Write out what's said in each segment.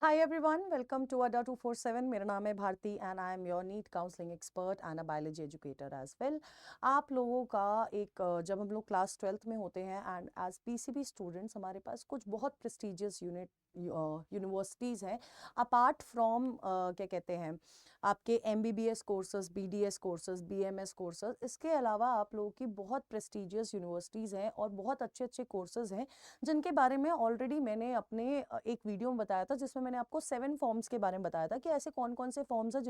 Hi everyone, welcome to ADA 247. मेरा नाम है Bharti and I am your NEET counselling expert and a biology educator as well. आप लोगों का एक जब हम लोग क्लास 12th में होते हैं एंड एज पीसीबी स्टूडेंट्स हमारे पास कुछ बहुत प्रेस्टिजियस यूनिवर्सिटीज़ हैं अपार्ट फ्रॉम क्या कहते हैं आपके MBBS courses, BDS courses, BMS courses. इसके अलावा आप लोगों की बहुत प्रेस्टिजियस यूनिवर्सिटीज़ हैं और बहुत अच्छे अच्छे कोर्सेज हैं जिनके बारे में ऑलरेडी मैंने अपने एक वीडियो में बताया था, जिसमें मैंने आपको 7 फॉर्म्स के बारे में बताया था कि ऐसे कौन कौन से फॉर्म्स हैं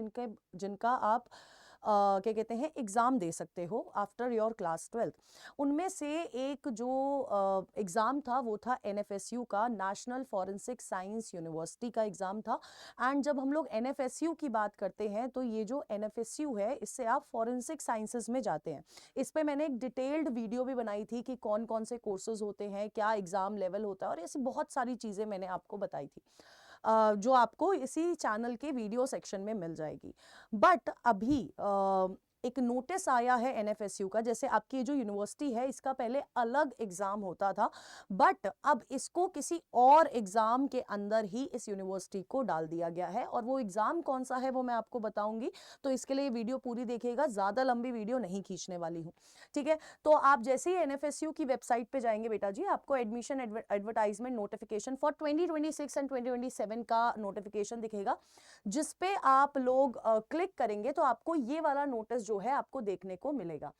जिनका आप क्या कहते हैं एग्ज़ाम दे सकते हो आफ्टर योर क्लास 12th। उनमें से एक जो एग्ज़ाम था वो था एनएफएसयू का, नेशनल फॉरेंसिक साइंस यूनिवर्सिटी का एग्ज़ाम था। एंड जब हम लोग एनएफएसयू की बात करते हैं तो ये जो एनएफएसयू है इससे आप फॉरेंसिक साइंसेज में जाते हैं। इस पे मैंने एक डिटेल्ड वीडियो भी बनाई थी कि कौन कौन से कोर्सेज होते हैं, क्या एग्ज़ाम लेवल होता है और ऐसी बहुत सारी चीज़ें मैंने आपको बताई थी, जो आपको इसी चैनल के वीडियो सेक्शन में मिल जाएगी। बट अभी एक नोटिस आया है एनएफएसयू का, जैसे आपकी जो यूनिवर्सिटी है इसका पहले अलग एग्जाम होता था, बट अब इसको किसी और एग्जाम के अंदर ही इस यूनिवर्सिटी को डाल दिया गया है। और वो एग्जाम कौन सा है वो मैं आपको बताऊंगी, तो इसके लिए वीडियो पूरी देखिएगा, ज्यादा लंबी वीडियो नहीं खींचने वाली हूँ, ठीक है। तो आप जैसे ही एनएफएसयू की वेबसाइट पे जाएंगे बेटा जी, आपको admission advertisement notification for 2026 and 2027 का नोटिफिकेशन दिखेगा, जिसपे आप लोग क्लिक करेंगे तो आपको ये वाला नोटिस जो है आपको देखने को मिलेगा।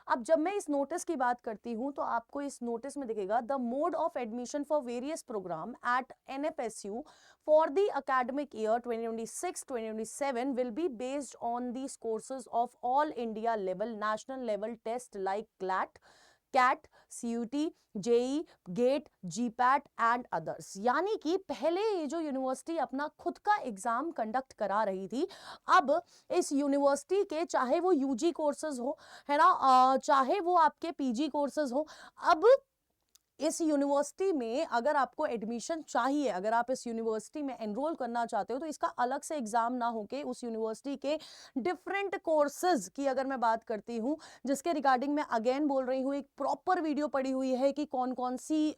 अब जब मैं इस नोटिस की बात करती हूं तो आपको इस नोटिस में दिखेगा the mode of admission for various program at NFSU for the academic year 2026-2027 will be based on these courses of all India level national level test like CAT, CUET, JEE, GATE, GPAT and others. यानी कि पहले ये जो university अपना खुद का exam conduct करा रही थी, अब इस यूनिवर्सिटी के चाहे वो यूजी कोर्सेज हो, है ना, चाहे वो आपके पीजी कोर्सेज हो, अब इस यूनिवर्सिटी में अगर आपको एडमिशन चाहिए, अगर आप इस यूनिवर्सिटी में एनरोल करना चाहते हो, तो इसका अलग से एग्जाम ना होके उस यूनिवर्सिटी के डिफरेंट कोर्सेज की अगर मैं बात करती हूं, जिसके रिगार्डिंग मैं अगेन बोल रही हूं, एक प्रॉपर वीडियो पड़ी हुई है कि कौन कौन सी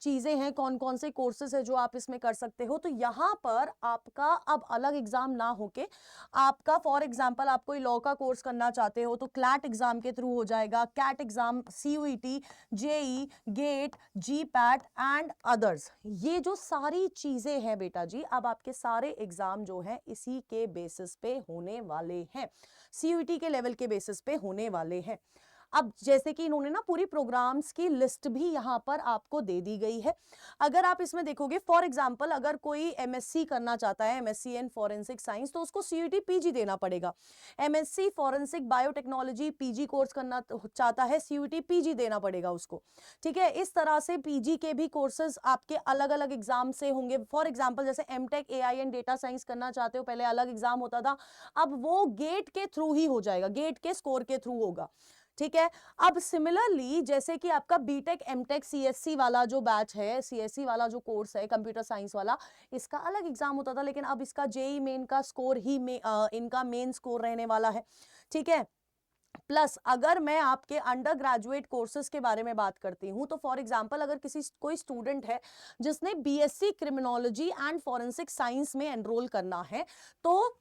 चीजें हैं, कौन कौन से कोर्सेज है जो आप इसमें कर सकते हो। तो यहां पर आपका अब अलग एग्जाम ना होके आपका, फॉर एग्जाम्पल आप कोई लॉ का कोर्स करना चाहते हो तो क्लैट एग्जाम के थ्रू हो जाएगा, CAT exam, CUET, JEE, GATE, GPAT and others. ये जो सारी चीजें हैं बेटा जी, अब आपके सारे एग्जाम जो है इसी के बेसिस पे होने वाले हैं, सीयूईटी के लेवल के बेसिस पे होने वाले हैं। अब जैसे कि इन्होंने ना पूरी प्रोग्राम्स की लिस्ट भी यहां पर आपको दे दी गई है। अगर आप इसमें देखोगे, फॉर एग्जांपल अगर कोई एमएससी करना चाहता है, एमएससी इन फॉरेंसिक साइंस, तो उसको सीयूटी पीजी देना पड़ेगा। MSc forensic biotechnology PG course करना चाहता है, सीयूटी पीजी देना पड़ेगा उसको, ठीक है। इस तरह से पीजी के भी कोर्सेज आपके अलग अलग एग्जाम से होंगे। फॉर एग्जाम्पल जैसे MTech AI and data science करना चाहते हो, पहले अलग एग्जाम होता था, अब वो गेट के थ्रू ही हो जाएगा, गेट के स्कोर के थ्रू होगा, ठीक है। अब सिमिलरली जैसे कि आपका बीटेक एमटेक सीएससी वाला जो बैच है, सीएससी वाला जो कोर्स है कंप्यूटर साइंस वाला, इसका अलग एग्जाम होता था, लेकिन अब इसका जेई मेन का स्कोर ही इनका मेन स्कोर रहने वाला है, ठीक है। प्लस अगर मैं आपके अंडर ग्रेजुएट कोर्सेज के बारे में बात करती हूं, तो फॉर एग्जांपल अगर कोई स्टूडेंट है जिसने BSc criminology and forensic science में एनरोल करना है, तो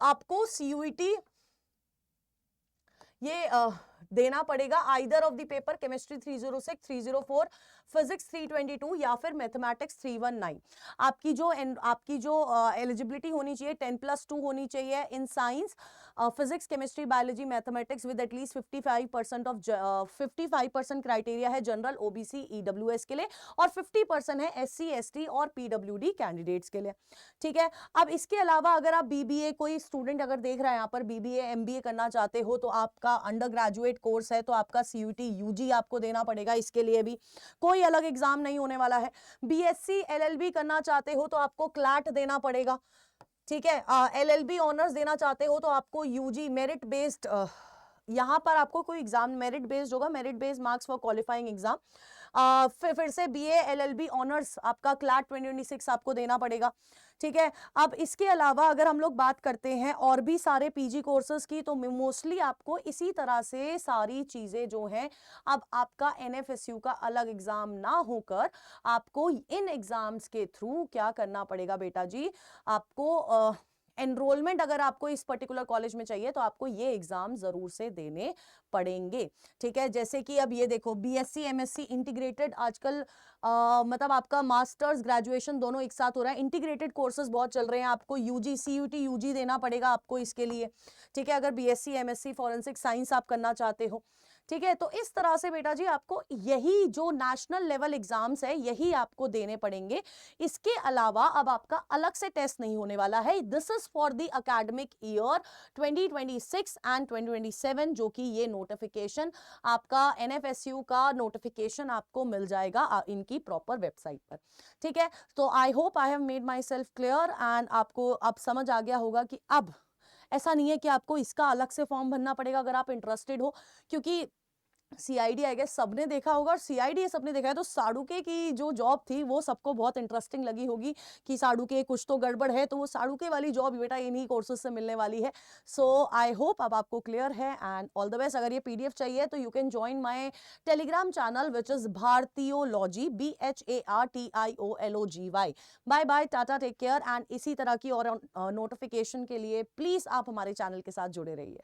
आपको सीयूईटी ये देना पड़ेगा, either of the paper chemistry 306, 304, physics 322 या फिर मैथमेटिक्स 319। आपकी जो एलिजिबिलिटी होनी चाहिए 10+2 होनी चाहिए in science, physics, chemistry, biology, mathematics with at least 55% of 55% criteria है जनरल, ओबीसी, ईडब्ल्यूएस के लिए, और 50% है एससी, एसटी और पीडब्ल्यूडी कैंडिडेट्स के लिए, ठीक है। अब इसके अलावा अगर आप बीबीए, कोई स्टूडेंट अगर देख रहा है यहाँ पर बीबीए एमबीए करना चाहते हो, तो आपका अंडर ग्रेजुएट कोर्स है तो आपका सीयूटी यूजी आपको देना पड़ेगा, इसके लिए भी कोई अलग एग्जाम नहीं होने वाला है। बीएससी एलएलबी करना चाहते हो तो आपको क्लैट देना पड़ेगा, ठीक है। एलएलबी ऑनर्स देना चाहते हो तो आपको यूजी मेरिट बेस्ड यहाँ पर आपको कोई एग्जाम मेरिट बेस्ड होगा, merit based marks for qualifying exam. फिर से बीए एलएलबी ऑनर्स आपका क्लाट 2026 आपको देना पड़ेगा, ठीक है। अब इसके अलावा अगर हम लोग बात करते हैं और भी सारे पीजी कोर्सेज की, तो मोस्टली आपको इसी तरह से सारी चीजें जो हैं, अब आपका एनएफएसयू का अलग एग्जाम ना होकर आपको इन एग्जाम्स के थ्रू क्या करना पड़ेगा बेटा जी, आपको एनरोलमेंट अगर आपको इस पर्टिकुलर कॉलेज में चाहिए तो आपको ये एग्जाम जरूर से देने पड़ेंगे, ठीक है। जैसे कि अब ये देखो बीएससी एमएससी इंटीग्रेटेड आजकल मतलब आपका मास्टर्स ग्रेजुएशन दोनों एक साथ हो रहा है, इंटीग्रेटेड कोर्सेज बहुत चल रहे हैं, आपको यूजी सीयूटी यूजी देना पड़ेगा आपको इसके लिए, ठीक है, अगर बीएससी एमएससी फॉरेंसिक साइंस आप करना चाहते हो, ठीक है। तो इस तरह से बेटा जी आपको यही जो नेशनल लेवल एग्जाम्स है यही आपको देने पड़ेंगे। इसके अलावा अब आपका अलग से टेस्ट नहीं होने वाला है। This is for the academic year 2026 and 2027, जो कि ये नोटिफिकेशन आपका एनएफएसयू का नोटिफिकेशन आपको मिल जाएगा इनकी प्रॉपर वेबसाइट पर, ठीक है। तो I hope I have made my self clear and आपको अब समझ आ गया होगा कि अब ऐसा नहीं है कि आपको इसका अलग से फॉर्म भरना पड़ेगा अगर आप इंटरेस्टेड हो, क्योंकि सीआईडी आई गेस सबने देखा होगा, और सीआईडी सबने देखा है तो साड़ूके की जो जॉब थी वो सबको बहुत इंटरेस्टिंग लगी होगी कि साड़ूके कुछ तो गड़बड़ है, तो वो साड़ूके वाली जॉब बेटा इन्हीं कोर्सेज से मिलने वाली है। सो आई होप अब आपको क्लियर है एंड ऑल द बेस्ट। अगर ये पीडीएफ चाहिए तो you can join my Telegram channel which is Bhartiology BHARTIOLOGY। Bye bye, tata, take care, and इसी तरह की और नोटिफिकेशन के लिए प्लीज आप हमारे चैनल के साथ जुड़े रहिए।